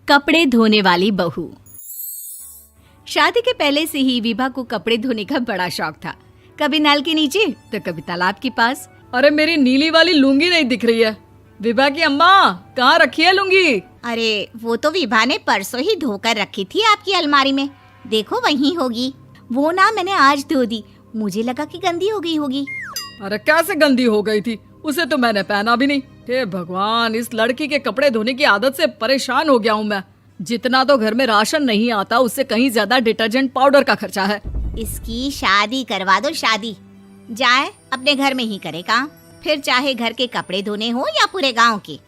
कपड़े धोने वाली बहू। शादी के पहले से ही विभा को कपड़े धोने का बड़ा शौक था। कभी नल के नीचे तो कभी तालाब के पास। अरे मेरी नीली वाली लुंगी नहीं दिख रही है। विभा की अम्मा, कहाँ रखी है लुंगी? अरे वो तो विभा ने परसों ही धोकर रखी थी आपकी अलमारी में, देखो वहीं होगी। वो ना मैंने आज धो दी, मुझे लगा कि गंदी हो गई होगी। अरे कैसे गंदी हो गई थी? उसे तो मैंने पहना भी नहीं। हे भगवान, इस लड़की के कपड़े धोने की आदत से परेशान हो गया हूँ मैं। जितना तो घर में राशन नहीं आता, उससे कहीं ज्यादा डिटर्जेंट पाउडर का खर्चा है। इसकी शादी करवा दो, शादी जाए अपने घर में ही करे काम, फिर चाहे घर के कपड़े धोने हो या पूरे गांव के।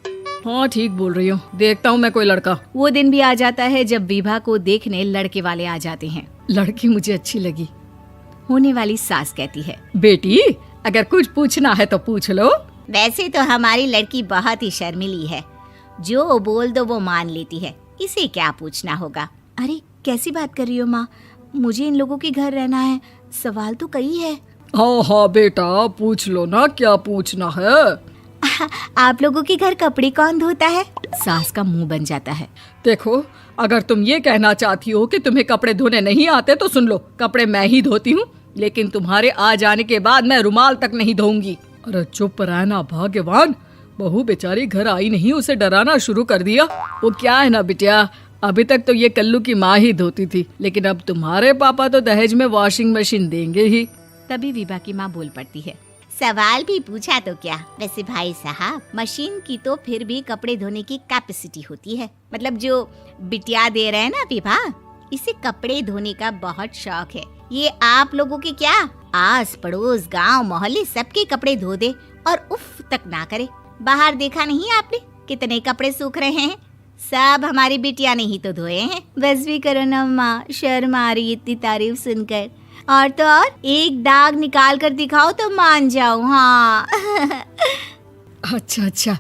हाँ ठीक बोल रही हूँ, देखता हूँ मैं कोई लड़का। वो दिन भी आ जाता है जब विभा को देखने लड़के वाले आ जाते हैं। लड़की मुझे अच्छी लगी। होने वाली सास कहती है, बेटी अगर कुछ पूछना है तो पूछ लो। वैसे तो हमारी लड़की बहुत ही शर्मीली है, जो बोल दो वो मान लेती है, इसे क्या पूछना होगा। अरे कैसी बात कर रही हो माँ, मुझे इन लोगों के घर रहना है, सवाल तो कई है। हाँ हाँ बेटा, पूछ लो ना, क्या पूछना है। आप लोगों के घर कपड़े कौन धोता है? सास का मुंह बन जाता है। देखो, अगर तुम ये कहना चाहती हो कि तुम्हें कपड़े धोने नहीं आते तो सुन लो, कपड़े मैं ही धोती हूँ, लेकिन तुम्हारे आ जाने के बाद मैं रुमाल तक नहीं धोऊंगी। अरे चुप रहना भाग्यवान, बहू बेचारी घर आई नहीं, उसे डराना शुरू कर दिया। वो क्या है ना बिटिया, अभी तक तो ये कल्लू की माँ ही धोती थी, लेकिन अब तुम्हारे पापा तो दहेज में वॉशिंग मशीन देंगे ही। तभी विभा की माँ बोल पड़ती है, सवाल भी पूछा तो क्या। वैसे भाई साहब, मशीन की तो फिर भी कपड़े धोने की कैपेसिटी होती है। मतलब जो बिटिया दे रहे हैं ना विभा, इसे कपड़े धोने का बहुत शौक है। ये आप लोगों के क्या, आस पड़ोस गांव मोहल्ले सबके कपड़े धो दे और उफ तक ना करे। बाहर देखा नहीं आपने कितने कपड़े सूख रहे हैं? सब हमारी बिटिया ने ही तो धोए हैं। बस भी करो ना माँ, शर्म आ रही इतनी तारीफ सुनकर। और तो और एक दाग निकाल कर दिखाओ तो मान जाओ। हाँ अच्छा,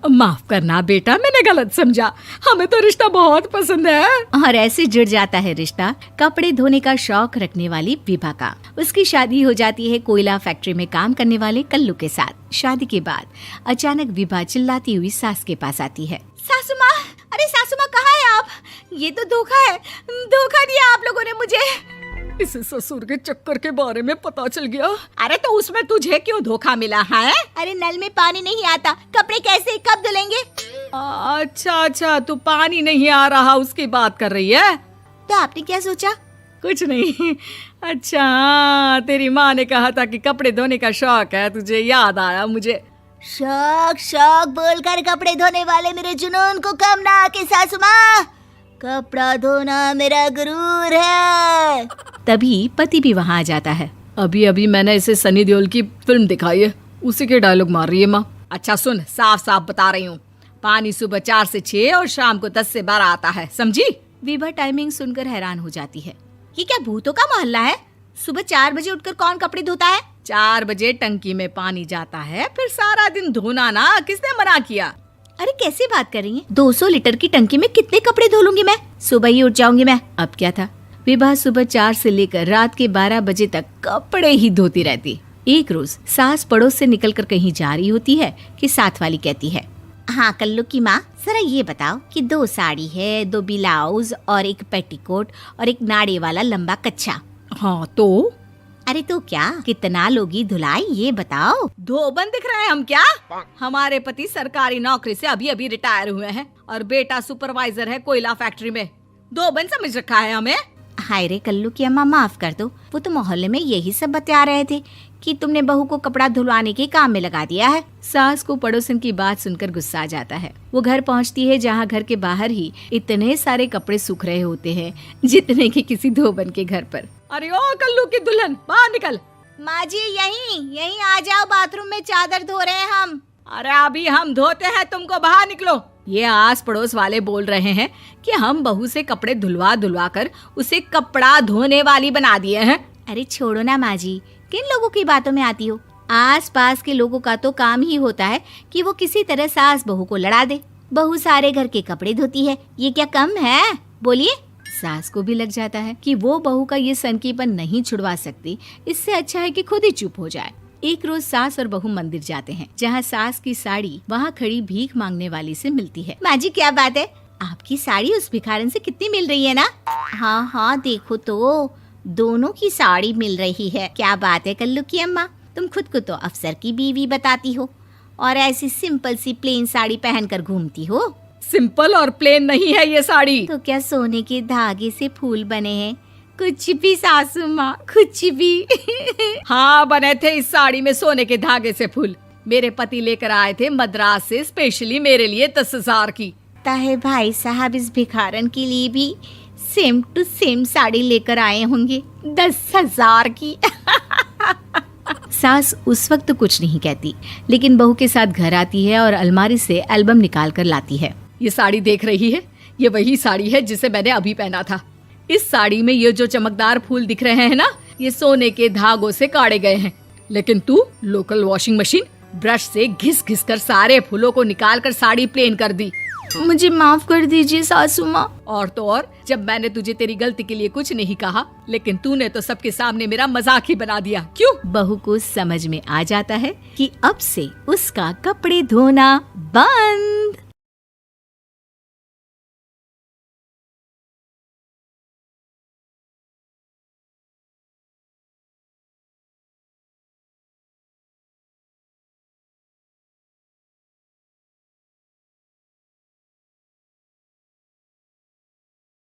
माफ करना बेटा, मैंने गलत समझा। हमें तो रिश्ता बहुत पसंद है। और ऐसे जुड़ जाता है रिश्ता कपड़े धोने का शौक रखने वाली विभा का। उसकी शादी हो जाती है कोयला फैक्ट्री में काम करने वाले कल्लू के साथ। शादी के बाद अचानक विभा चिल्लाती हुई सास के पास आती है। सासू माँ, अरे सासू माँ कहाँ है आप? ये तो धोखा है, धोखा दिया आप लोगों ने मुझे। इसे ससुर के चक्कर के बारे में पता चल गया। अरे तो उसमें तुझे क्यों धोखा मिला है? अरे नल में पानी नहीं आता, कपड़े कैसे कब धुलेंगे? अच्छा, तू पानी नहीं आ रहा उसकी बात कर रही है। तो आपने क्या सोचा? कुछ नहीं। अच्छा, तेरी माँ ने कहा था कि कपड़े धोने का शौक है तुझे, याद आया मुझे। शौक बोलकर कपड़े धोने वाले मेरे जुनून को कम ना आके सासू माँ, कपड़ा धोना मेरा गुरूर है। तभी पति भी वहाँ आ जाता है। अभी मैंने इसे सनी देओल की फिल्म दिखाई है, उसी के डायलॉग मार रही है माँ। अच्छा सुन, साफ साफ बता रही हूँ, पानी सुबह 4 से 6 और शाम को 10 से 12 आता है, समझी? विभा टाइमिंग सुनकर हैरान हो जाती है। ये क्या भूतों का मोहल्ला है? सुबह 4 बजे उठकर कौन कपड़े धोता है? 4 बजे टंकी में पानी जाता है, फिर सारा दिन धोना ना, किसने मना किया? अरे कैसी बात कर रही हैं? 200 लीटर की टंकी में कितने कपड़े धो लूंगी मैं? सुबह ही उठ जाऊंगी मैं। अब क्या था, विभा सुबह 4 से लेकर रात के 12 बजे तक कपड़े ही धोती रहती। एक रोज सास पड़ोस से निकलकर कहीं जा रही होती है कि साथ वाली कहती है, हाँ कल्लू की माँ, जरा ये बताओ कि 2 साड़ी है, 2 ब्लाउज और एक पेटीकोट और एक नाड़े वाला लंबा कच्छा। हाँ तो? अरे तो क्या, कितना लोगी धुलाई ये बताओ। धोबन दिख रहे हैं हम क्या? हमारे पति सरकारी नौकरी से अभी रिटायर हुए हैं और बेटा सुपरवाइजर है कोयला फैक्ट्री में। धोबन समझ रखा है हमें? हाय रे कल्लू की अम्मा, माफ कर दो, वो तो मोहल्ले में यही सब बता रहे थे कि तुमने बहू को कपड़ा धुलवाने के काम में लगा दिया है। सास को पड़ोसन की बात सुनकर गुस्सा आ जाता है। वो घर पहुंचती है जहां घर के बाहर ही इतने सारे कपड़े सूख रहे होते हैं जितने कि किसी धोबन के घर पर। अरे ओ कल्लू की दुल्हन, बाहर निकल। माँ जी यहीं आ जाओ, बाथरूम में चादर धो रहे हैं हम। अरे अभी हम धोते हैं, तुमको बाहर निकलो। ये आस पड़ोस वाले बोल रहे हैं कि हम बहू से कपड़े धुलवा कर उसे कपड़ा धोने वाली बना दिए हैं। अरे छोड़ो ना माँ जी, किन लोगों की बातों में आती हो? आस पास के लोगों का तो काम ही होता है कि वो किसी तरह सास बहू को लड़ा दे। बहू सारे घर के कपड़े धोती है, ये क्या कम है? बोलिए। सास को भी लग जाता है कि वो बहू का ये सनकीपन नहीं छुड़वा सकती, इससे अच्छा है कि खुद ही चुप हो जाए। एक रोज सास और बहू मंदिर जाते हैं, जहाँ सास की साड़ी वहाँ खड़ी भीख मांगने वाली से मिलती है। माँ जी क्या बात है, आपकी साड़ी उस भिखारन से कितनी मिल रही है ना? हाँ हाँ, देखो तो दोनों की साड़ी मिल रही है। क्या बात है कल्लू की अम्मा, तुम खुद को तो अफसर की बीवी बताती हो और ऐसी सिंपल सी प्लेन साड़ी पहनकर घूमती हो। सिंपल और प्लेन नहीं है ये साड़ी। तो क्या सोने के धागे से फूल बने हैं? कुछ भी सासू माँ, कुछ भी। हाँ, बने थे इस साड़ी में सोने के धागे से फूल। मेरे पति लेकर आए थे मद्रास से स्पेशली मेरे लिए 10,000 की। ताहे भाई साहब इस भिखारन के लिए भी सेम टू सेम साड़ी लेकर आए होंगे 10,000 की। सास उस वक्त तो कुछ नहीं कहती, लेकिन बहू के साथ घर आती है और अलमारी से एल्बम निकाल कर लाती है। ये साड़ी देख रही है, ये वही साड़ी है जिसे मैंने अभी पहना था। इस साड़ी में ये जो चमकदार फूल दिख रहे हैं ना, ये सोने के धागों से काढ़े गए हैं। लेकिन तू लोकल वॉशिंग मशीन ब्रश से घिस घिस कर सारे फूलों को निकाल कर साड़ी प्लेन कर दी। मुझे माफ कर दीजिए सासू माँ। और तो और, जब मैंने तुझे तेरी गलती के लिए कुछ नहीं कहा, लेकिन तूने तो सबके सामने मेरा मजाक ही बना दिया। क्यों? बहू को समझ में आ जाता है कि अब से उसका कपड़े धोना बंद।